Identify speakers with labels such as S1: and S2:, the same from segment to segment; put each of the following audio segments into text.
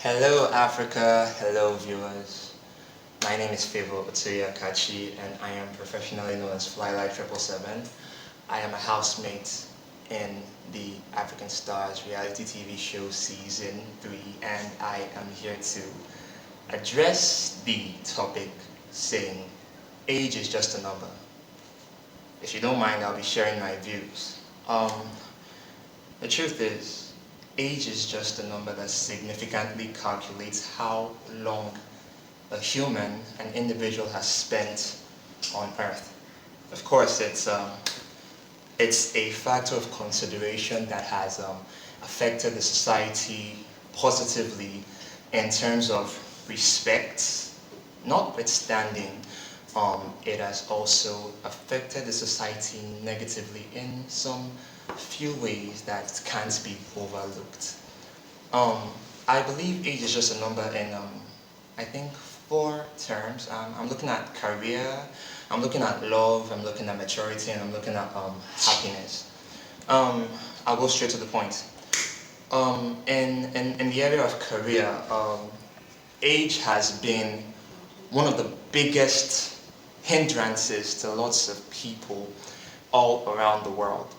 S1: Hello Africa, hello viewers. My name is Favor Otuya Kachi and I am professionally known as Flylight 777. I am a housemate in the African Stars reality TV show season 3 and I am here to address the topic saying age is just a number. If you don't mind, I'll be sharing my views. The truth is, age is just a number that significantly calculates how long a human, an individual has spent on Earth. Of course, it's a factor of consideration that has affected the society positively in terms of respect, notwithstanding it has also affected the society negatively in some few ways that can't be overlooked. I believe age is just a number in, I think, 4 terms. I'm looking at career, I'm looking at love, I'm looking at maturity, and I'm looking at happiness. I'll go straight to the point. In the area of career, age has been one of the biggest hindrances to lots of people all around the world.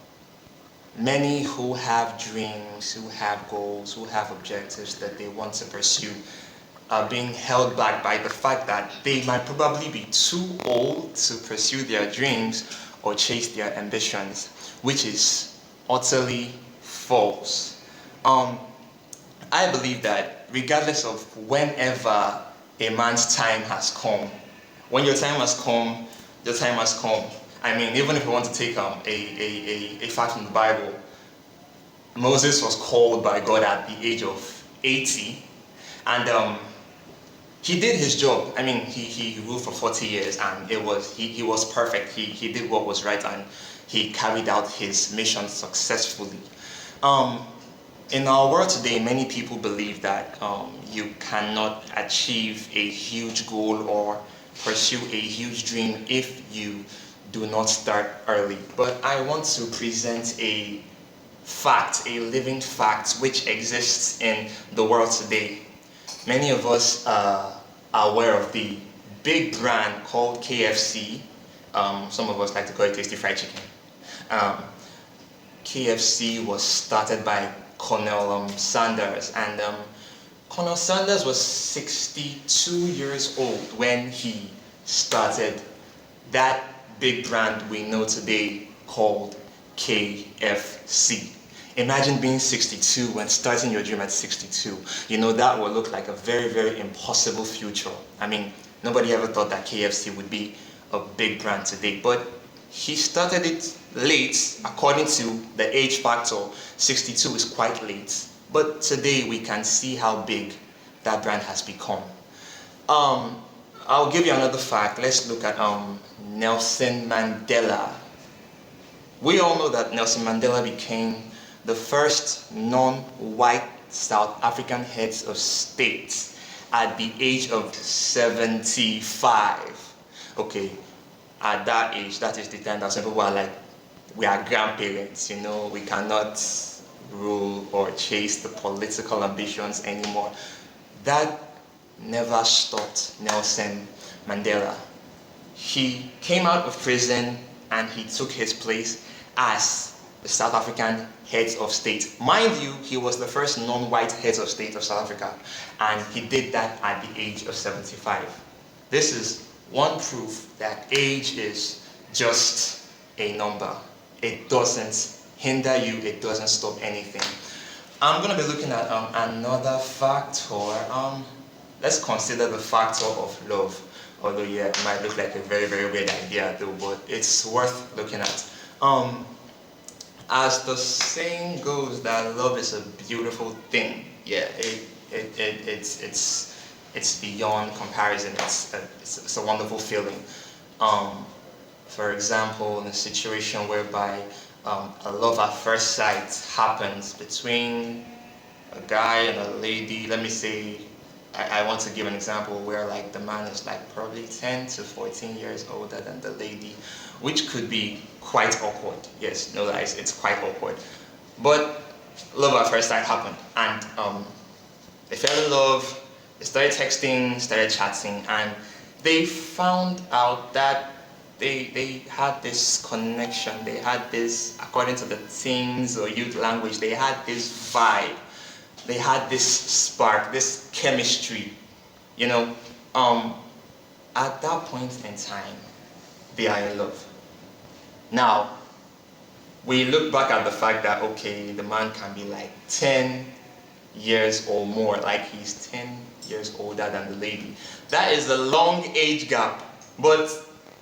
S1: Many who have dreams, who have goals, who have objectives that they want to pursue are being held back by the fact that they might probably be too old to pursue their dreams or chase their ambitions, which is utterly false. I believe that regardless of whenever a man's time has come, when your time has come, your time has come. I mean, even if you want to take a fact from the Bible, Moses was called by God at the age of 80, and he did his job. I mean, he ruled for 40 years, and he was perfect. He did what was right, and he carried out his mission successfully. In our world today, many people believe that you cannot achieve a huge goal or pursue a huge dream if you do not start early. But I want to present a fact, a living fact, which exists in the world today. Many of us are aware of the big brand called KFC. Some of us like to call it Tasty Fried Chicken. KFC was started by Colonel Sanders, and Colonel Sanders was 62 years old when he started that big brand we know today called KFC. Imagine being 62 when starting your dream at 62. You know, that would look like a very, very impossible future. I mean, nobody ever thought that KFC would be a big brand today, but he started it late. According to the age factor, 62 is quite late. But today we can see how big that brand has become. I'll give you another fact. Let's look at Nelson Mandela. We all know that Nelson Mandela became the first non-white South African head of state at the age of 75. Okay, at that age, that is the time that some people are like, we are grandparents, you know, we cannot rule or chase the political ambitions anymore. That never stopped Nelson Mandela. He came out of prison and he took his place as the South African head of state. Mind you, he was the first non-white head of state of South Africa, and he did that at the age of 75. This is one proof that age is just a number. It doesn't hinder you, it doesn't stop anything. I'm going to be looking at another factor. Let's consider the factor of love. Although, yeah, it might look like a very, very weird idea though, but it's worth looking at. As the saying goes, that love is a beautiful thing. Yeah, it's beyond comparison. It's a wonderful feeling. For example, in a situation whereby a love at first sight happens between a guy and a lady. Let me say, I want to give an example where like the man is like probably 10 to 14 years older than the lady, which could be quite awkward. Yes, no lies, it's quite awkward. But love at first sight happened, and They fell in love, they started texting, started chatting, and they found out that they had this connection, they had this, according to the teens or youth language, they had this vibe, they had this spark, this chemistry, you know. At that point in time, they are in love. Now, we look back at the fact that, okay, the man can be like 10 years or more, like he's 10 years older than the lady. That is a long age gap, but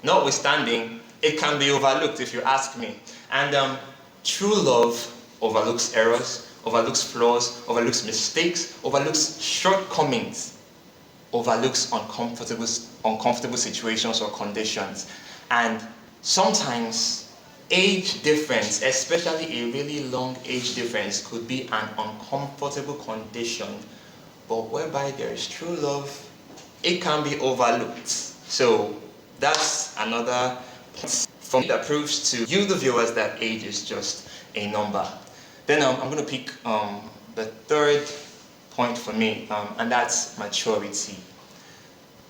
S1: notwithstanding, it can be overlooked if you ask me. And true love overlooks errors, overlooks flaws, overlooks mistakes, overlooks shortcomings, overlooks uncomfortable situations or conditions. And sometimes age difference, especially a really long age difference, could be an uncomfortable condition, but whereby there is true love, it can be overlooked. So that's another point for me that proves to you, the viewers, that age is just a number. Then I'm going to pick the third point for me, and that's maturity.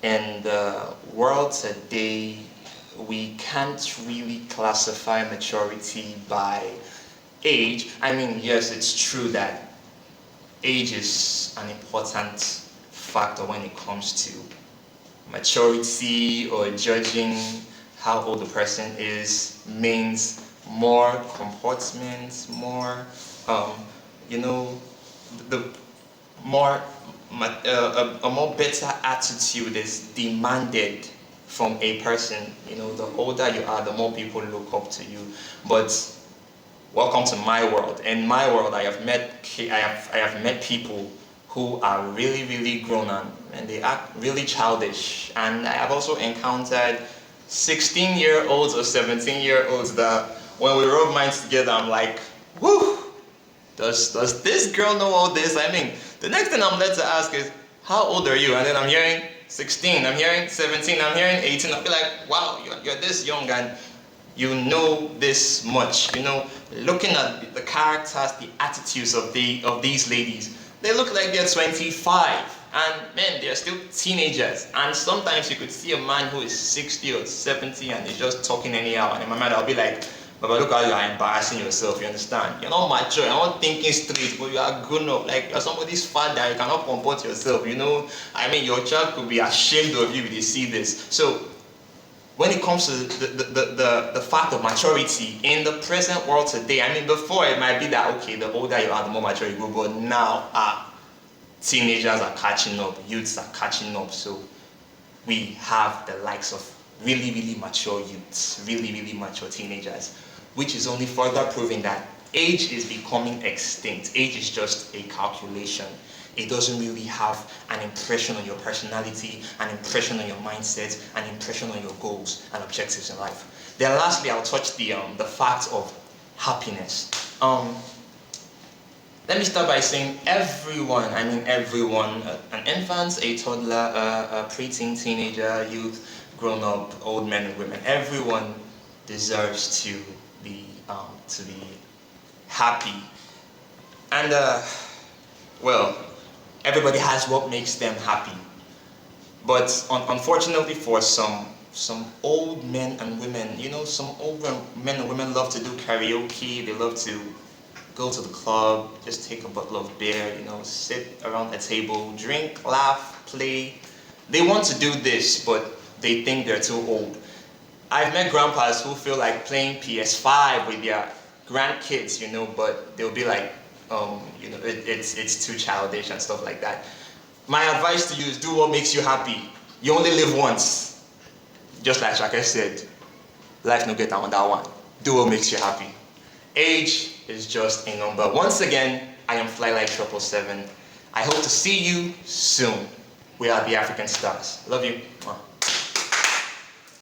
S1: In the world today, we can't really classify maturity by age. I mean, yes, it's true that age is an important factor when it comes to maturity, or judging how old the person is means more comportment, more, the more, a more better attitude is demanded from a person. You know, the older you are, the more people look up to you. But welcome to my world. In my world, I have met people who are really, really grown up, and they act really childish. And I have also encountered 16-year-olds or 17-year-olds that when we rub minds together, I'm like, whoo, does this girl know all this? I mean, the next thing I'm led to ask is, how old are you? And then I'm hearing 16, I'm hearing 17, I'm hearing 18. I'll be like, wow, you're this young and you know this much. You know, looking at the characters, the attitudes of these ladies, they look like they're 25. And man, they're still teenagers. And sometimes you could see a man who is 60 or 70 and they're just talking anyhow. And in my mind, I'll be like, Baba, look how you are embarrassing yourself, you understand? You're not mature, you're not thinking straight, but you are grown up. Like, you're somebody's father, you cannot comport yourself, you know? I mean, your child could be ashamed of you if they see this. So, when it comes to the fact of maturity in the present world today, I mean, before it might be that, okay, the older you are, the more mature you go, but now, teenagers are catching up, youths are catching up, so we have the likes of really, really mature youths, really, really mature teenagers, which is only further proving that age is becoming extinct. Age is just a calculation. It doesn't really have an impression on your personality, an impression on your mindset, an impression on your goals and objectives in life. Then lastly, I'll touch the fact of happiness. Let me start by saying everyone, I mean everyone, an infant, a toddler, a preteen, teenager, youth, grown up, old men and women, everyone deserves to be happy. And well, everybody has what makes them happy. But unfortunately for some old men and women, you know, some old men and women love to do karaoke, they love to go to the club, just take a bottle of beer, you know, sit around a table, drink, laugh, play. They want to do this, but they think they're too old. I've met grandpas who feel like playing PS5 with their grandkids, you know, but they'll be like, you know, it's too childish and stuff like that. My advice to you is do what makes you happy. You only live once. Just like Shaka said, life no get on that one. Do what makes you happy. Age is just a number. Once again, I am Flylight 777. I hope to see you soon. We are the African Stars. Love you.